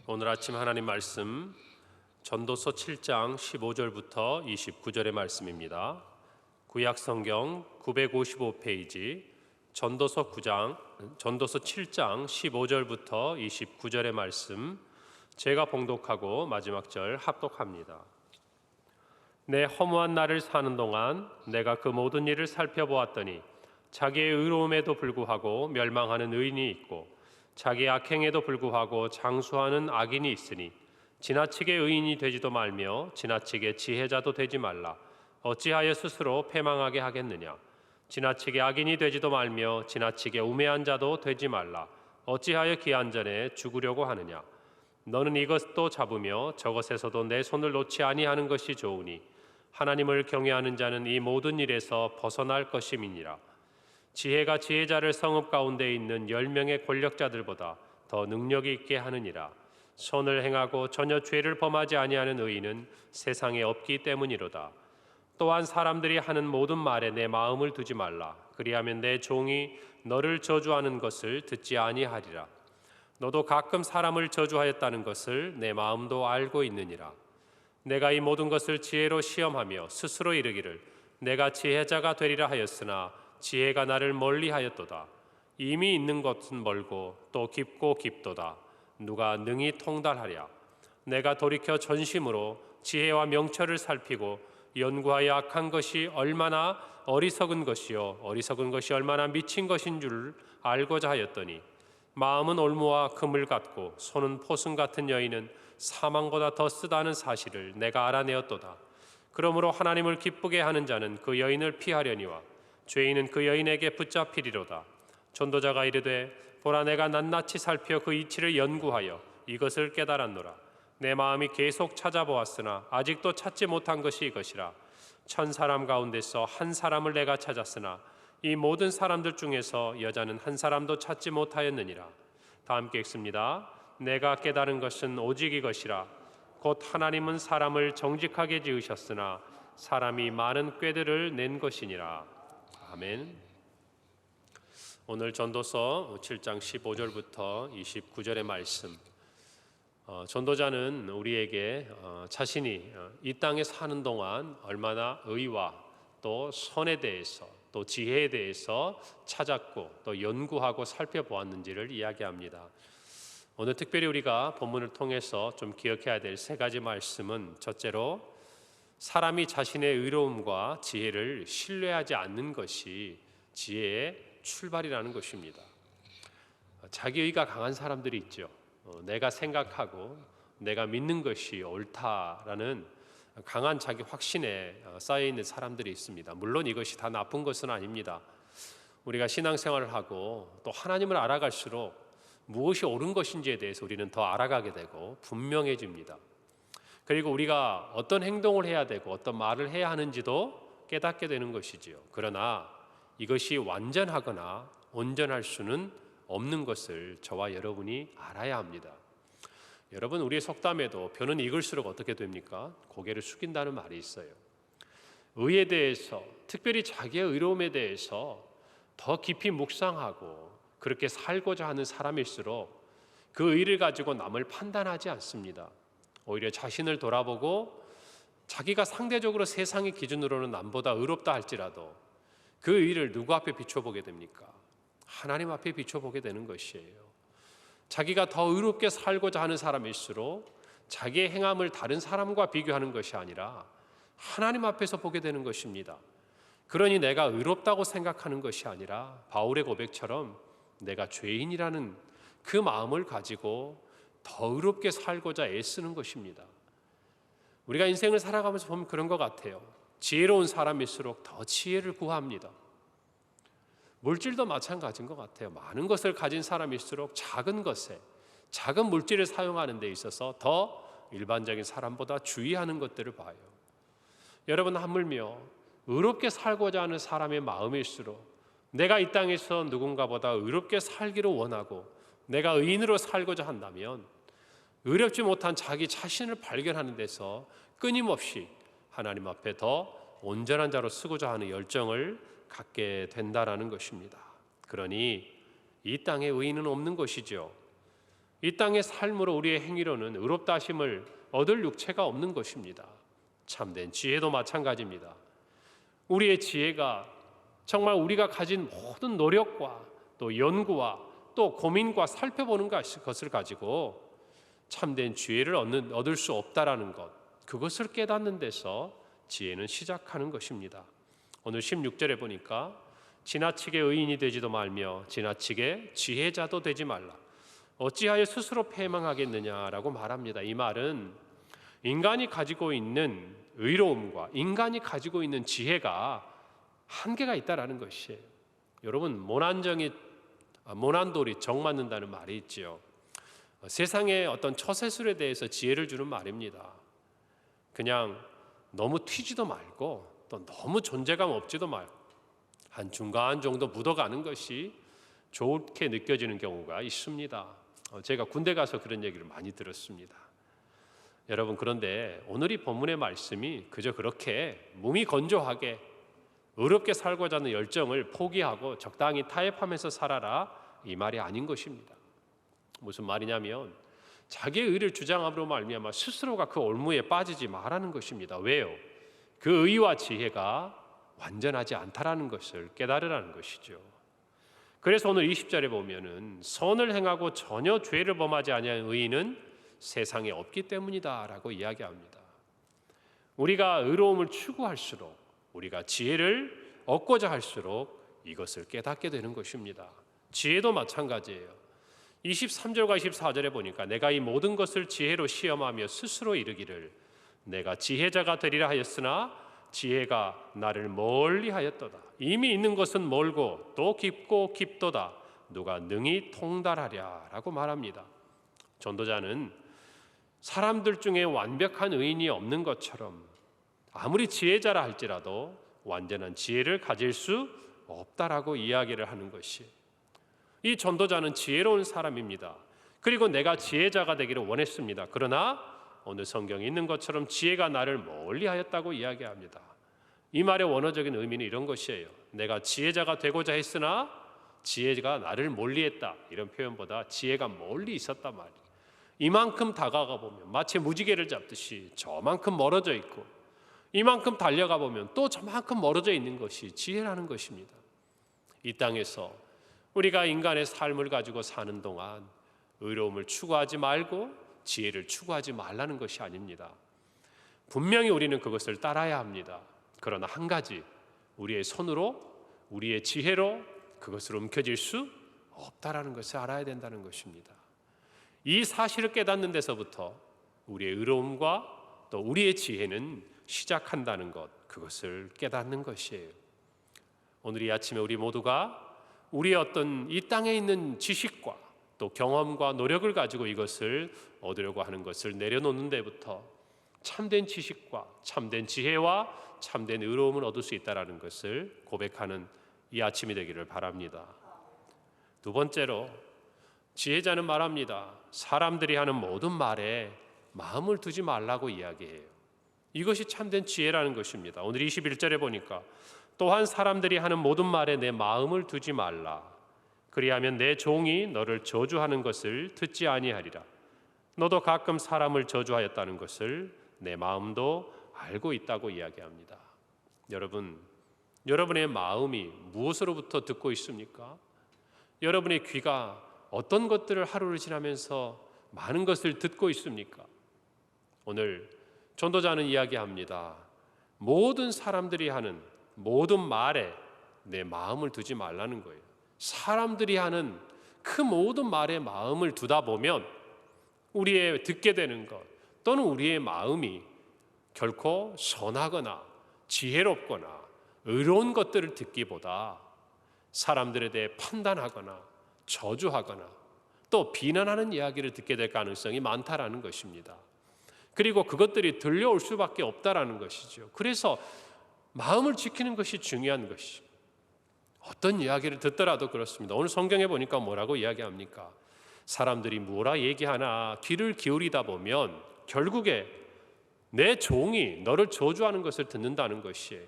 오늘 아침 하나님 말씀 전도서 7장 15절부터 29절의 말씀입니다. 구약 성경 955페이지 전도서 7장 15절부터 29절의 말씀 제가 봉독하고 마지막 절 합독합니다. 내 허무한 날을 사는 동안 내가 그 모든 일을 살펴보았더니 자기의 의로움에도 불구하고 멸망하는 의인이 있고 자기의 악행에도 불구하고 장수하는 악인이 있으니 지나치게 의인이 되지도 말며 지나치게 지혜자도 되지 말라. 어찌하여 스스로 패망하게 하겠느냐. 지나치게 악인이 되지도 말며 지나치게 우매한 자도 되지 말라. 어찌하여 기한 전에 죽으려고 하느냐. 너는 이것도 잡으며 저것에서도 내 손을 놓지 아니하는 것이 좋으니 하나님을 경외하는 자는 이 모든 일에서 벗어날 것임이니라. 지혜가 지혜자를 성읍 가운데 있는 10명의 권력자들보다 더 능력이 있게 하느니라. 선을 행하고 전혀 죄를 범하지 아니하는 의인은 세상에 없기 때문이로다. 또한 사람들이 하는 모든 말에 내 마음을 두지 말라. 그리하면 내 종이 너를 저주하는 것을 듣지 아니하리라. 너도 가끔 사람을 저주하였다는 것을 내 마음도 알고 있느니라. 내가 이 모든 것을 지혜로 시험하며 스스로 이르기를 내가 지혜자가 되리라 하였으나 지혜가 나를 멀리하였도다. 이미 있는 것은 멀고 또 깊고 깊도다. 누가 능히 통달하랴. 내가 돌이켜 전심으로 지혜와 명철을 살피고 연구하여 악한 것이 얼마나 어리석은 것이요 어리석은 것이 얼마나 미친 것인 줄 알고자 하였더니 마음은 올무와 그물 같고 손은 포승 같은 여인은 사망보다 더 쓰다는 사실을 내가 알아내었도다. 그러므로 하나님을 기쁘게 하는 자는 그 여인을 피하려니와 죄인은 그 여인에게 붙잡히리로다. 전도자가 이르되 보라 내가 낱낱이 살펴 그 이치를 연구하여 이것을 깨달았노라. 내 마음이 계속 찾아보았으나 아직도 찾지 못한 것이 이것이라. 1000사람 가운데서 한 사람을 내가 찾았으나 이 모든 사람들 중에서 여자는 한 사람도 찾지 못하였느니라. 다 함께 읽습니다. 내가 깨달은 것은 오직 이것이라. 곧 하나님은 사람을 정직하게 지으셨으나 사람이 많은 꾀들을 낸 것이니라. 아멘. 오늘 전도서 7장 15절부터 29절의 말씀. 전도자는 우리에게 자신이 이 땅에 사는 동안 얼마나 의와 또 선에 대해서 또 지혜에 대해서 찾았고 또 연구하고 살펴보았는지를 이야기합니다. 오늘 특별히 우리가 본문을 통해서 좀 기억해야 될 세 가지 말씀은 첫째로 사람이 자신의 의로움과 지혜를 신뢰하지 않는 것이 지혜의 출발이라는 것입니다. 자기의가 강한 사람들이 있죠. 내가 생각하고 내가 믿는 것이 옳다라는 강한 자기 확신에 쌓여있는 사람들이 있습니다. 물론 이것이 다 나쁜 것은 아닙니다. 우리가 신앙생활을 하고 또 하나님을 알아갈수록 무엇이 옳은 것인지에 대해서 우리는 더 알아가게 되고 분명해집니다. 그리고 우리가 어떤 행동을 해야 되고 어떤 말을 해야 하는지도 깨닫게 되는 것이지요. 그러나 이것이 완전하거나 온전할 수는 없는 것을 저와 여러분이 알아야 합니다. 여러분, 우리의 속담에도 벼는 익을수록 어떻게 됩니까? 고개를 숙인다는 말이 있어요. 의에 대해서, 특별히 자기의 의로움에 대해서 더 깊이 묵상하고 그렇게 살고자 하는 사람일수록 그 의를 가지고 남을 판단하지 않습니다. 오히려 자신을 돌아보고 자기가 상대적으로 세상의 기준으로는 남보다 의롭다 할지라도 그 의를 누구 앞에 비춰보게 됩니까? 하나님 앞에 비춰보게 되는 것이에요. 자기가 더 의롭게 살고자 하는 사람일수록 자기의 행함을 다른 사람과 비교하는 것이 아니라 하나님 앞에서 보게 되는 것입니다. 그러니 내가 의롭다고 생각하는 것이 아니라 바울의 고백처럼 내가 죄인이라는 그 마음을 가지고 더 의롭게 살고자 애쓰는 것입니다. 우리가 인생을 살아가면서 보면 그런 것 같아요. 지혜로운 사람일수록 더 지혜를 구합니다. 물질도 마찬가지인 것 같아요. 많은 것을 가진 사람일수록 작은 것에, 작은 물질을 사용하는 데 있어서 더 일반적인 사람보다 주의하는 것들을 봐요. 여러분, 하물며 의롭게 살고자 하는 사람의 마음일수록 내가 이 땅에서 누군가보다 의롭게 살기를 원하고 내가 의인으로 살고자 한다면 의롭지 못한 자기 자신을 발견하는 데서 끊임없이 하나님 앞에 더 온전한 자로 쓰고자 하는 열정을 갖게 된다라는 것입니다. 그러니 이 땅에 의인은 없는 것이죠. 이 땅의 삶으로 우리의 행위로는 의롭다 하심을 얻을 육체가 없는 것입니다. 참된 지혜도 마찬가지입니다. 우리의 지혜가 정말 우리가 가진 모든 노력과 또 연구와 또 고민과 살펴보는 것을 가지고 참된 지혜를 얻을 수 없다라는 것, 그것을 깨닫는 데서 지혜는 시작하는 것입니다. 오늘 16절에 보니까 지나치게 의인이 되지도 말며 지나치게 지혜자도 되지 말라. 어찌하여 스스로 패망하겠느냐라고 말합니다. 이 말은 인간이 가지고 있는 의로움과 인간이 가지고 있는 지혜가 한계가 있다라는 것이에요. 여러분, 모난돌이 정 맞는다는 말이 있지요. 세상의 어떤 처세술에 대해서 지혜를 주는 말입니다. 그냥 너무 튀지도 말고 또 너무 존재감 없지도 말고 한 중간 정도 묻어가는 것이 좋게 느껴지는 경우가 있습니다. 제가 군대 가서 그런 얘기를 많이 들었습니다. 여러분, 그런데 오늘 이 본문의 말씀이 그저 그렇게 몸이 건조하게 의롭게 살고자 하는 열정을 포기하고 적당히 타협하면서 살아라, 이 말이 아닌 것입니다. 무슨 말이냐면 자기의 의를 주장함으로 말미암아 스스로가 그 올무에 빠지지 말라는 것입니다. 왜요? 그 의와 지혜가 완전하지 않다라는 것을 깨달으라는 것이죠. 그래서 오늘 20절에 보면은 선을 행하고 전혀 죄를 범하지 아니하는 의인은 세상에 없기 때문이다라고 이야기합니다. 우리가 의로움을 추구할수록, 우리가 지혜를 얻고자 할수록 이것을 깨닫게 되는 것입니다. 지혜도 마찬가지예요. 23절과 24절에 보니까 내가 이 모든 것을 지혜로 시험하며 스스로 이르기를 내가 지혜자가 되리라 하였으나 지혜가 나를 멀리 하였도다. 이미 있는 것은 멀고 또 깊고 깊도다. 누가 능히 통달하랴라고 말합니다. 전도자는 사람들 중에 완벽한 의인이 없는 것처럼 아무리 지혜자라 할지라도 완전한 지혜를 가질 수 없다라고 이야기를 하는 것이, 이 전도자는 지혜로운 사람입니다. 그리고 내가 지혜자가 되기를 원했습니다. 그러나 오늘 성경에 있는 것처럼 지혜가 나를 멀리하였다고 이야기합니다. 이 말의 원어적인 의미는 이런 것이에요. 내가 지혜자가 되고자 했으나 지혜가 나를 멀리했다, 이런 표현보다 지혜가 멀리 있었단 말이에요. 이만큼 다가가 보면 마치 무지개를 잡듯이 저만큼 멀어져 있고, 이만큼 달려가 보면 또 저만큼 멀어져 있는 것이 지혜라는 것입니다. 이 땅에서 우리가 인간의 삶을 가지고 사는 동안 의로움을 추구하지 말고 지혜를 추구하지 말라는 것이 아닙니다. 분명히 우리는 그것을 따라야 합니다. 그러나 한 가지, 우리의 손으로, 우리의 지혜로 그것을 움켜쥘 수 없다라는 것을 알아야 된다는 것입니다. 이 사실을 깨닫는 데서부터 우리의 의로움과 또 우리의 지혜는 시작한다는 것, 그것을 깨닫는 것이에요. 오늘 이 아침에 우리 모두가 우리의 어떤 이 땅에 있는 지식과 또 경험과 노력을 가지고 이것을 얻으려고 하는 것을 내려놓는 데부터 참된 지식과 참된 지혜와 참된 의로움을 얻을 수 있다는 것을 고백하는 이 아침이 되기를 바랍니다. 두 번째로, 지혜자는 말합니다. 사람들이 하는 모든 말에 마음을 두지 말라고 이야기해요. 이것이 참된 지혜라는 것입니다. 오늘 21절에 보니까 또한 사람들이 하는 모든 말에 내 마음을 두지 말라. 그리하면 내 종이 너를 저주하는 것을 듣지 아니하리라. 너도 가끔 사람을 저주하였다는 것을 내 마음도 알고 있다고 이야기합니다. 여러분, 여러분의 마음이 무엇으로부터 듣고 있습니까? 여러분의 귀가 어떤 것들을 하루를 지나면서 많은 것을 듣고 있습니까? 오늘 전도자는 이야기합니다. 모든 사람들이 하는 모든 말에 내 마음을 두지 말라는 거예요. 사람들이 하는 그 모든 말에 마음을 두다 보면 우리의 듣게 되는 것 또는 우리의 마음이 결코 선하거나 지혜롭거나 의로운 것들을 듣기보다 사람들에 대해 판단하거나 저주하거나 또 비난하는 이야기를 듣게 될 가능성이 많다라는 것입니다. 그리고 그것들이 들려올 수밖에 없다라는 것이죠. 그래서 마음을 지키는 것이 중요한 것이, 어떤 이야기를 듣더라도 그렇습니다. 오늘 성경에 보니까 뭐라고 이야기합니까? 사람들이 뭐라 얘기하나 귀를 기울이다 보면 결국에 내 종이 너를 저주하는 것을 듣는다는 것이에요.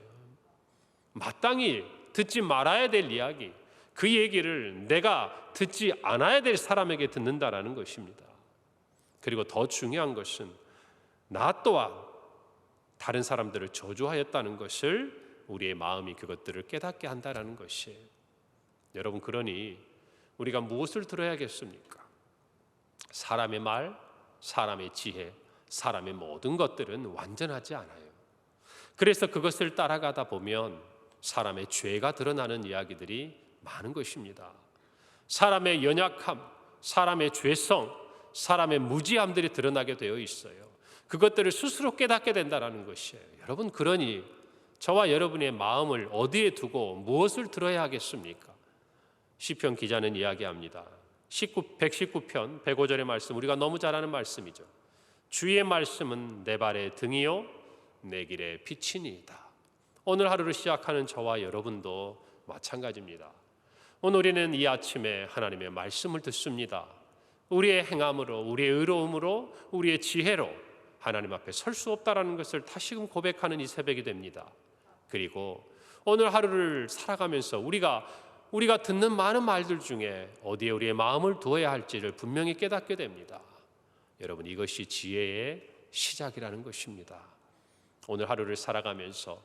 마땅히 듣지 말아야 될 이야기, 그 얘기를 내가 듣지 않아야 될 사람에게 듣는다라는 것입니다. 그리고 더 중요한 것은 나 또한 다른 사람들을 저주하였다는 것을 우리의 마음이 그것들을 깨닫게 한다는 것이에요. 여러분, 그러니 우리가 무엇을 들어야겠습니까? 사람의 말, 사람의 지혜, 사람의 모든 것들은 완전하지 않아요. 그래서 그것을 따라가다 보면 사람의 죄가 드러나는 이야기들이 많은 것입니다. 사람의 연약함, 사람의 죄성, 사람의 무지함들이 드러나게 되어 있어요. 그것들을 스스로 깨닫게 된다는 것이에요. 여러분, 그러니 저와 여러분의 마음을 어디에 두고 무엇을 들어야 하겠습니까? 시편 기자는 이야기합니다. 119편 105절의 말씀, 우리가 너무 잘 아는 말씀이죠. 주의 말씀은 내 발의 등이요 내 길의 빛이니이다. 오늘 하루를 시작하는 저와 여러분도 마찬가지입니다. 오늘 우리는 이 아침에 하나님의 말씀을 듣습니다. 우리의 행함으로, 우리의 의로움으로, 우리의 지혜로 하나님 앞에 설 수 없다라는 것을 다시금 고백하는 이 새벽이 됩니다. 그리고 오늘 하루를 살아가면서 우리가 듣는 많은 말들 중에 어디에 우리의 마음을 두어야 할지를 분명히 깨닫게 됩니다. 여러분, 이것이 지혜의 시작이라는 것입니다. 오늘 하루를 살아가면서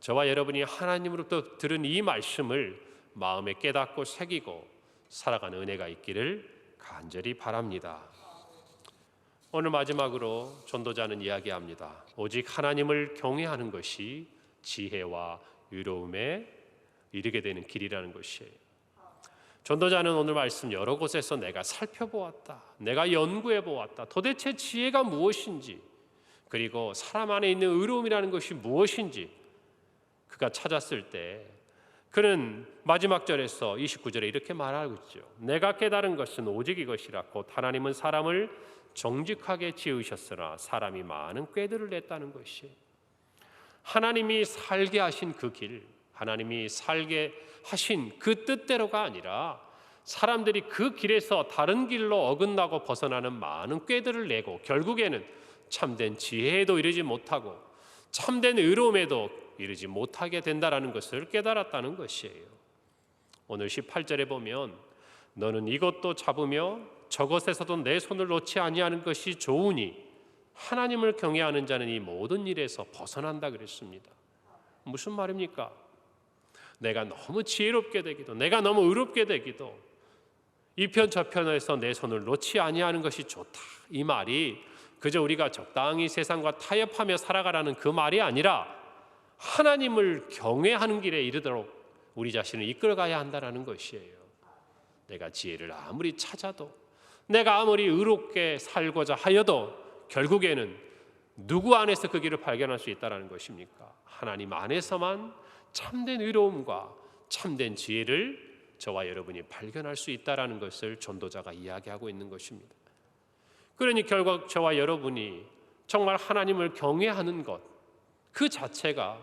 저와 여러분이 하나님으로부터 들은 이 말씀을 마음에 깨닫고 새기고 살아가는 은혜가 있기를 간절히 바랍니다. 오늘 마지막으로 전도자는 이야기합니다. 오직 하나님을 경외하는 것이 지혜와 의로움에 이르게 되는 길이라는 것이에요. 전도자는 오늘 말씀 여러 곳에서 내가 살펴보았다, 내가 연구해 보았다, 도대체 지혜가 무엇인지, 그리고 사람 안에 있는 의로움이라는 것이 무엇인지 그가 찾았을 때 그는 마지막 절에서 29절에 이렇게 말하고 있죠. 내가 깨달은 것은 오직 이것이라. 곧 하나님은 사람을 정직하게 지으셨으나 사람이 많은 꾀들을 냈다는 것이, 하나님이 살게 하신 그 길, 하나님이 살게 하신 그 뜻대로가 아니라 사람들이 그 길에서 다른 길로 어긋나고 벗어나는 많은 꾀들을 내고 결국에는 참된 지혜에도 이르지 못하고 참된 의로움에도 이르지 못하게 된다는 것을 깨달았다는 것이에요. 오늘 18절에 보면 너는 이것도 잡으며 저것에서도 내 손을 놓지 아니하는 것이 좋으니 하나님을 경외하는 자는 이 모든 일에서 벗어난다 그랬습니다. 무슨 말입니까? 내가 너무 지혜롭게 되기도, 내가 너무 의롭게 되기도, 이편 저편에서 내 손을 놓지 아니하는 것이 좋다, 이 말이 그저 우리가 적당히 세상과 타협하며 살아가라는 그 말이 아니라 하나님을 경외하는 길에 이르도록 우리 자신을 이끌어가야 한다는 것이에요. 내가 지혜를 아무리 찾아도, 내가 아무리 의롭게 살고자 하여도 결국에는 누구 안에서 그 길을 발견할 수 있다는 것입니까? 하나님 안에서만 참된 의로움과 참된 지혜를 저와 여러분이 발견할 수 있다는 것을 전도자가 이야기하고 있는 것입니다. 그러니 결국 저와 여러분이 정말 하나님을 경외하는 것, 그 자체가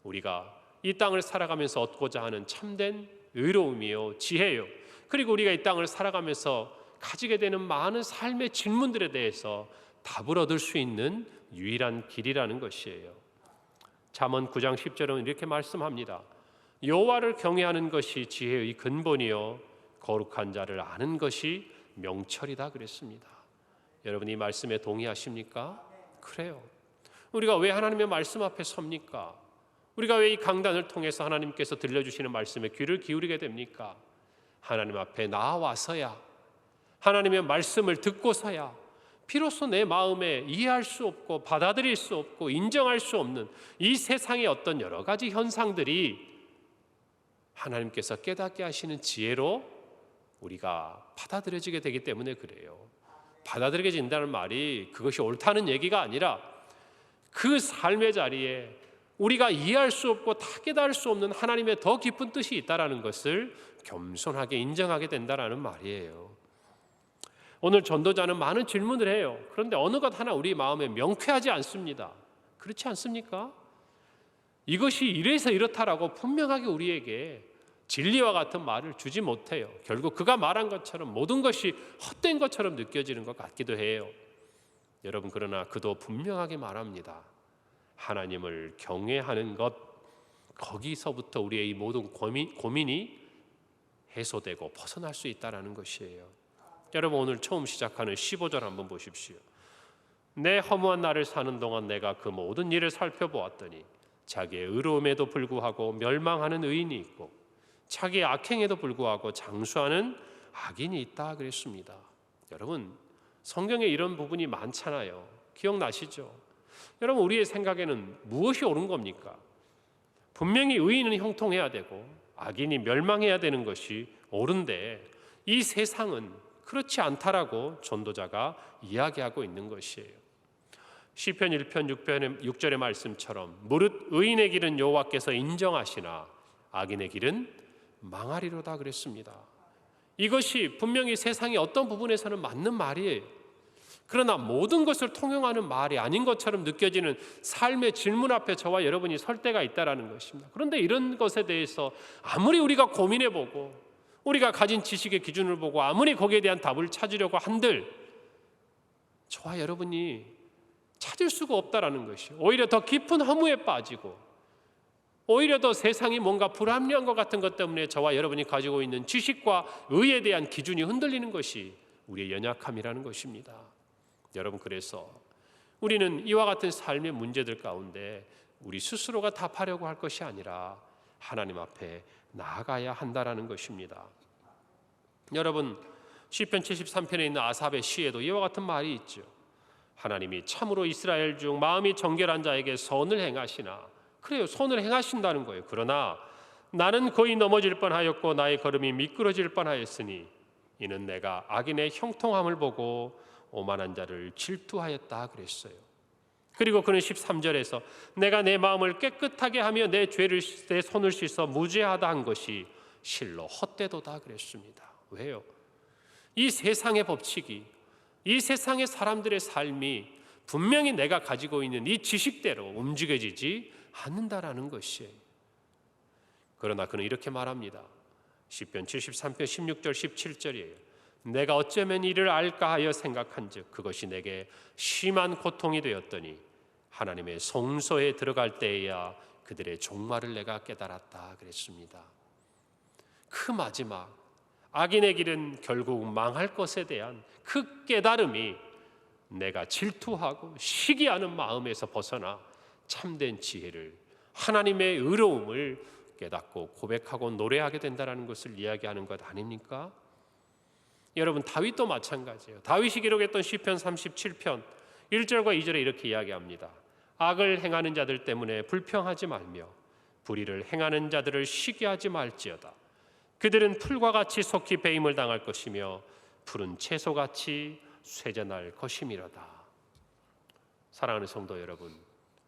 우리가 이 땅을 살아가면서 얻고자 하는 참된 의로움이요 지혜요, 그리고 우리가 이 땅을 살아가면서 가지게 되는 많은 삶의 질문들에 대해서 답을 얻을 수 있는 유일한 길이라는 것이에요. 잠언 9장 10절은 이렇게 말씀합니다. 여호와를 경외하는 것이 지혜의 근본이요 거룩한 자를 아는 것이 명철이다 그랬습니다. 여러분, 이 말씀에 동의하십니까? 그래요. 우리가 왜 하나님의 말씀 앞에 섭니까? 우리가 왜 이 강단을 통해서 하나님께서 들려주시는 말씀에 귀를 기울이게 됩니까? 하나님 앞에 나와서야, 하나님의 말씀을 듣고서야 비로소 내 마음에 이해할 수 없고 받아들일 수 없고 인정할 수 없는 이 세상의 어떤 여러 가지 현상들이 하나님께서 깨닫게 하시는 지혜로 우리가 받아들여지게 되기 때문에 그래요. 받아들여진다는 말이 그것이 옳다는 얘기가 아니라 그 삶의 자리에 우리가 이해할 수 없고 다 깨달을 수 없는 하나님의 더 깊은 뜻이 있다는 것을 겸손하게 인정하게 된다는 말이에요. 오늘 전도자는 많은 질문을 해요. 그런데 어느 것 하나 우리 마음에 명쾌하지 않습니다. 그렇지 않습니까? 이것이 이래서 이렇다라고 분명하게 우리에게 진리와 같은 말을 주지 못해요. 결국 그가 말한 것처럼 모든 것이 헛된 것처럼 느껴지는 것 같기도 해요. 여러분, 그러나 그도 분명하게 말합니다. 하나님을 경외하는 것, 거기서부터 우리의 이 모든 고민이 해소되고 벗어날 수 있다는 것이에요. 여러분 오늘 처음 시작하는 15절 한번 보십시오. 내 허무한 날을 사는 동안 내가 그 모든 일을 살펴보았더니 자기의 의로움에도 불구하고 멸망하는 의인이 있고 자기의 악행에도 불구하고 장수하는 악인이 있다 그랬습니다. 여러분 성경에 이런 부분이 많잖아요. 기억나시죠? 여러분 우리의 생각에는 무엇이 옳은 겁니까? 분명히 의인은 형통해야 되고 악인이 멸망해야 되는 것이 옳은데 이 세상은 그렇지 않다라고 전도자가 이야기하고 있는 것이에요. 시편 1편 6절의 말씀처럼 무릇 의인의 길은 여호와께서 인정하시나 악인의 길은 망하리로다 그랬습니다. 이것이 분명히 세상의 어떤 부분에서는 맞는 말이에요. 그러나 모든 것을 통용하는 말이 아닌 것처럼 느껴지는 삶의 질문 앞에 저와 여러분이 설 때가 있다는 것입니다. 그런데 이런 것에 대해서 아무리 우리가 고민해보고 우리가 가진 지식의 기준을 보고 아무리 거기에 대한 답을 찾으려고 한들 저와 여러분이 찾을 수가 없다라는 것이요. 오히려 더 깊은 허무에 빠지고 오히려 더 세상이 뭔가 불합리한 것 같은 것 때문에 저와 여러분이 가지고 있는 지식과 의에 대한 기준이 흔들리는 것이 우리의 연약함이라는 것입니다. 여러분 그래서 우리는 이와 같은 삶의 문제들 가운데 우리 스스로가 답하려고 할 것이 아니라 하나님 앞에 나아가야 한다라는 것입니다. 여러분 시편 73편에 있는 아삽의 시에도 이와 같은 말이 있죠. 하나님이 참으로 이스라엘 중 마음이 정결한 자에게 선을 행하시나. 그래요, 선을 행하신다는 거예요. 그러나 나는 거의 넘어질 뻔하였고 나의 걸음이 미끄러질 뻔하였으니 이는 내가 악인의 형통함을 보고 오만한 자를 질투하였다 그랬어요. 그리고 그는 13절에서 내가 내 마음을 깨끗하게 하며 내 손을 씻어 무죄하다 한 것이 실로 헛되도다 그랬습니다. 왜요? 이 세상의 법칙이, 이 세상의 사람들의 삶이 분명히 내가 가지고 있는 이 지식대로 움직여지지 않는다라는 것이에요. 그러나 그는 이렇게 말합니다. 시편 73편 16절 17절이에요. 내가 어쩌면 이를 알까 하여 생각한즉 그것이 내게 심한 고통이 되었더니 하나님의 성소에 들어갈 때에야 그들의 종말을 내가 깨달았다 그랬습니다. 그 마지막 악인의 길은 결국 망할 것에 대한 그 깨달음이 내가 질투하고 시기하는 마음에서 벗어나 참된 지혜를, 하나님의 의로움을 깨닫고 고백하고 노래하게 된다는 것을 이야기하는 것 아닙니까? 여러분 다윗도 마찬가지예요. 다윗이 기록했던 시편 37편 1절과 2절에 이렇게 이야기합니다. 악을 행하는 자들 때문에 불평하지 말며 불의를 행하는 자들을 시기하지 말지어다. 그들은 풀과 같이 속히 배임을 당할 것이며 푸른 채소같이 쇠잔할 것이미로다. 사랑하는 성도 여러분,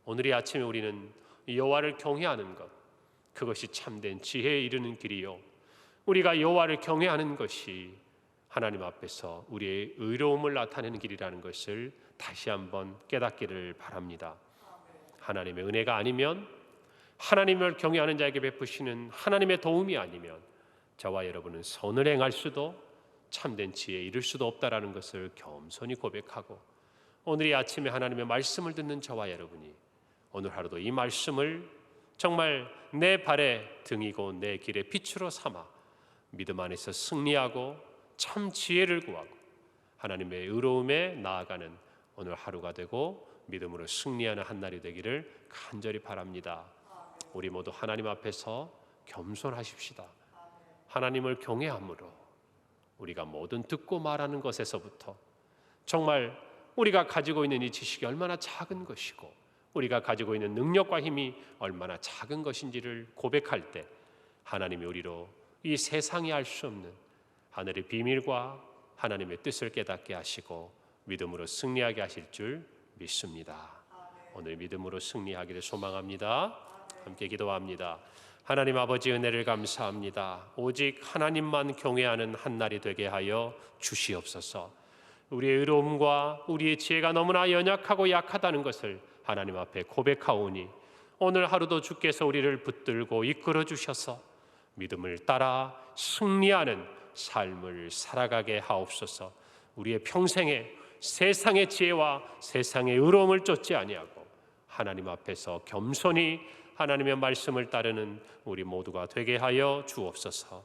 오늘 이 아침에 우리는 여호와를 경외하는 것, 그것이 참된 지혜에 이르는 길이요, 우리가 여호와를 경외하는 것이 하나님 앞에서 우리의 의로움을 나타내는 길이라는 것을 다시 한번 깨닫기를 바랍니다. 하나님의 은혜가 아니면, 하나님을 경외하는 자에게 베푸시는 하나님의 도움이 아니면 저와 여러분은 선을 행할 수도 참된 지혜에 이를 수도 없다라는 것을 겸손히 고백하고, 오늘 이 아침에 하나님의 말씀을 듣는 저와 여러분이 오늘 하루도 이 말씀을 정말 내 발의 등이고 내 길의 빛으로 삼아 믿음 안에서 승리하고 참 지혜를 구하고 하나님의 의로움에 나아가는 오늘 하루가 되고 믿음으로 승리하는 한 날이 되기를 간절히 바랍니다. 우리 모두 하나님 앞에서 겸손하십시다. 하나님을 경외함으로 우리가 모든 듣고 말하는 것에서부터 정말 우리가 가지고 있는 이 지식이 얼마나 작은 것이고 우리가 가지고 있는 능력과 힘이 얼마나 작은 것인지를 고백할 때 하나님이 우리로 이 세상이 알 수 없는 하늘의 비밀과 하나님의 뜻을 깨닫게 하시고 믿음으로 승리하게 하실 줄 믿습니다. 오늘 믿음으로 승리하기를 소망합니다. 함께 기도합니다. 하나님 아버지, 은혜를 감사합니다. 오직 하나님만 경외하는 한 날이 되게 하여 주시옵소서. 우리의 의로움과 우리의 지혜가 너무나 연약하고 약하다는 것을 하나님 앞에 고백하오니 오늘 하루도 주께서 우리를 붙들고 이끌어 주셔서 믿음을 따라 승리하는 삶을 살아가게 하옵소서. 우리의 평생에 세상의 지혜와 세상의 의로움을 쫓지 아니하고 하나님 앞에서 겸손히 하나님의 말씀을 따르는 우리 모두가 되게 하여 주옵소서.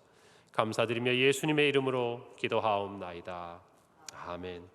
감사드리며 예수님의 이름으로 기도하옵나이다. 아멘.